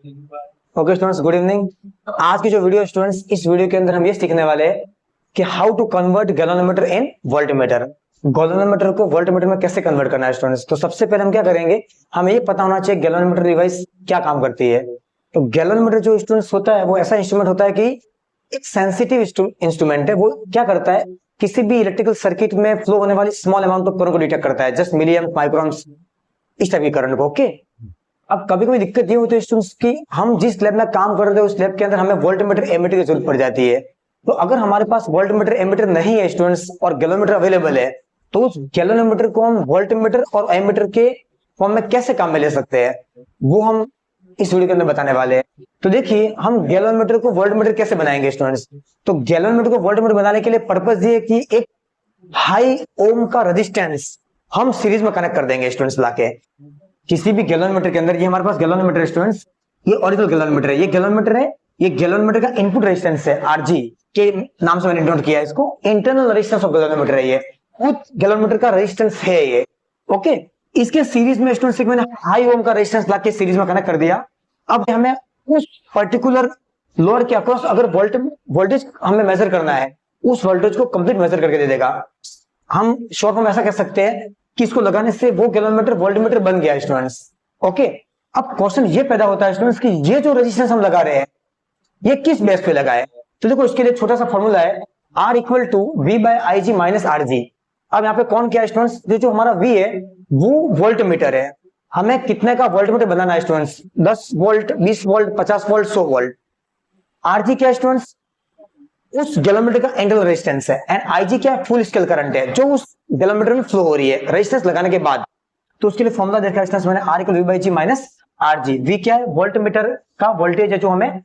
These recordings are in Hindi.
Okay students, good evening. आज की जो वीडियो स्टूडेंट्स, इस वीडियो के अंदर हम ये सीखने वाले हैं कि how to convert galvanometer in voltmeter. Galvanometer को वोल्टमीटर में कैसे कन्वर्ट करना है स्टूडेंट्स। तो सबसे पहले हम क्या करेंगे, हमें ये पता होना चाहिए गैलोनोमीटर डिवाइस क्या काम करती है। तो गैलोनोमीटर जो स्टूडेंट्स होता है वो ऐसा इंस्ट्रूमेंट होता है कि एक सेंसिटिव इंस्ट्रूमेंट है। वो क्या करता है, किसी भी इलेक्ट्रिकल सर्किट में फ्लो होने वाली स्मॉल अमाउंट ऑफ करंट को डिटेक्ट करता है, जस्ट मिलियन माइक्रोन्स, इस टाइप की करंट को। ओके, अब कभी कोई दिक्कत ये होती है स्टूडेंट्स की, हम जिस लैब में काम कर रहे हैं उस लैब के अंदर हमें वोल्टमीटर एमीटर की जरूरत पड़ जाती है। तो अगर हमारे पास वोल्टमीटर एमीटर नहीं है स्टूडेंट्स और गैलोमीटर अवेलेबल है, तो उस गैलोमीटर को हम वोल्टमीटर और एमीटर के फॉर्म में कैसे काम में ले सकते हैं, वो हम इस वीडियो के अंदर बताने वाले हैं। तो देखिए, हम गैलोमीटर को वोल्टमीटर कैसे बनाएंगे स्टूडेंट्स। तो गैलोमीटर को वोल्टमीटर बनाने के लिए पर्पज ये है कि एक हाई ओम का रेजिस्टेंस हम सीरीज में कनेक्ट कर देंगे स्टूडेंट्स लाके किसी भी गैलोमीटर के अंदर। ये हमारे पास गैलोमीटर है स्टूडेंट्स, ये ओरिजिनल गैलोमीटर है, ये गैलोमीटर है। ये गैलोमीटर का इनपुट रेजिस्टेंस है, आरजी के नाम से मैंने नोट किया है इसको। इंटरनल रेजिस्टेंस ऑफ गैलोमीटर है ये, उस गैलोमीटर का रेजिस्टेंस है ये। ओके, इसके सीरीज में स्टूडेंट्स मैंने हाई ओम का रेजिस्टेंस लाके सीरीज में कनेक्ट कर दिया। अब हमें उस पर्टिकुलर लोअर के अक्रॉस अगर वोल्टेज हमें मेजर करना है, उस वोल्टेज को कंप्लीट मेजर करके दे देगा। हम शॉर्ट में ऐसा कह सकते हैं कि इसको लगाने से वो गैलोमीटर वोल्टमीटर बन गया स्टूडेंट्स। ओके, अब क्वेश्चन ये पैदा होता है स्टूडेंट्स कि ये जो रेजिस्टेंस हम लगा रहे हैं ये किस बेस पे लगा है। तो देखो, इसके लिए छोटा सा फॉर्मूला है, R equal to V by IG minus RG। अब यहाँ पे कौन क्या है स्टूडेंट्स, जो हमारा V है वो वोल्टमीटर है। हमें कितने का वोल्टमीटर बनाना है students, 10 volt, 20 volt, 50 volt, 100 volt. RG क्या है स्टूडेंट्स, उस गैलोमीटर का इंटरनल रेजिस्टेंस है। एंड IG क्या है, फुल स्केल करंट है जो उस गैलोमीटर में फ्लो हो रही है रेजिस्टेंस लगाने के बाद। तो उसके लिए फॉर्मूला देखा है मैंने, R equal V by G minus RG। V क्या है, वोल्टमीटर का वोल्टेज है जो हमें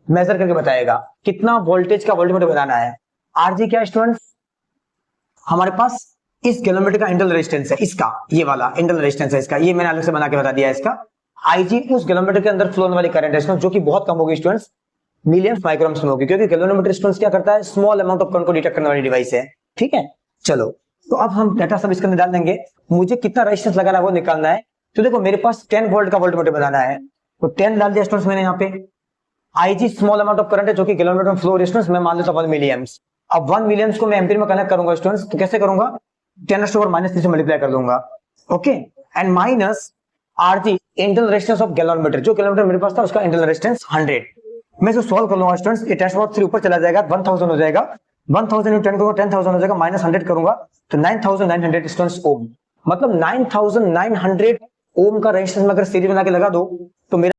मेजर करके बताएगा कितना वोल्टेज का वोल्टमीटर बनाना है। RG क्या है स्टूडेंट्स, हमारे पास इस गैलोमीटर का इंटरनल रेजिस्टेंस है, इसका ये वाला इंटरनल रेजिस्टेंस है इसका, ये मैंने अलग से बना के बता दिया है इसका। IG उस गैलोमीटर के अंदर फ्लो होने वाली करंट है जो कि बहुत कम होगी स्टूडेंट्स, मिलियन माइक्रोम्स में होगी, क्योंकि गैलोमीटर स्टूडेंट्स क्या करता है, स्मॉल अमाउंट ऑफ करंट को डिटेक्ट करने वाली डिवाइस है। ठीक है, चलो तो अब हम डाटा सब इसके अंदर डाल देंगे। मुझे कितना रेजिस्टेंस लगाना है वो निकालना है। तो देखो, मेरे पास 10 वोल्ट का वोल्टमीटर बनाना है, तो 10 डाल दिया स्टूडेंट्स मैंने यहाँ पे। IG small amount of current है जो कि गैलोमीटर में फ्लो रेजिस्टेंस मैं मान लेता हूं 1 मिलीएम्प्स। अब 1 मिलीएम्प्स को मैं एम्पीयर में कनेक्ट करूंगा स्टूडेंट्स, तो कैसे करूंगा, 10⁻³ से मल्टीप्लाई कर दूंगा। Okay, and minus RG internal resistance of galvanometer, जो गैलोमीटर मेरे पास था उसका इंटरनल रेजिस्टेंस 100। मैं इसको सॉल्व कर लूंगा स्टूडेंट्स, ये 10⁻³ ऊपर चला जाएगा, 1000 हो जाएगा। 1000 × 10 करूंगा 10,000 हो जाएगा, माइनस 100 करूंगा तो 9900 स्टूडेंट्स ओम। मतलब 9900 ओम का रेजिस्टेंस में अगर सीरीज बना के लगा दो तो मेरा